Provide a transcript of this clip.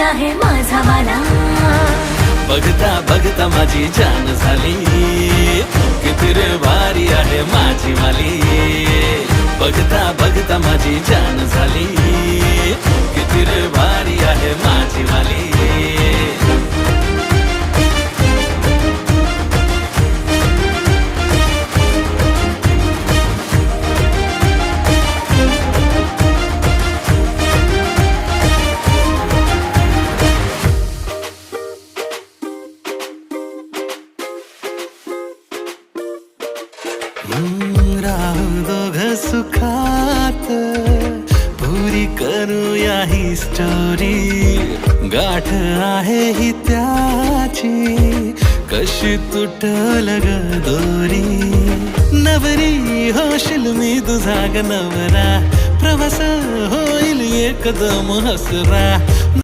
आहे माझा वाला. बघता बघता माझी जान झाली, किती रे भारी आहे माझी वाली. बघता बघता माझी जान झाली, किती रे भारी आहे माझी वाली. राहू दोघ सुखात, पुरी करूया ही स्टोरी. गाठ आहे ही त्याची, कशी तुटल ग दोरी. नवरी होशील मी तुझा ग नवरा, प्रवास होईल एकदम हसरा.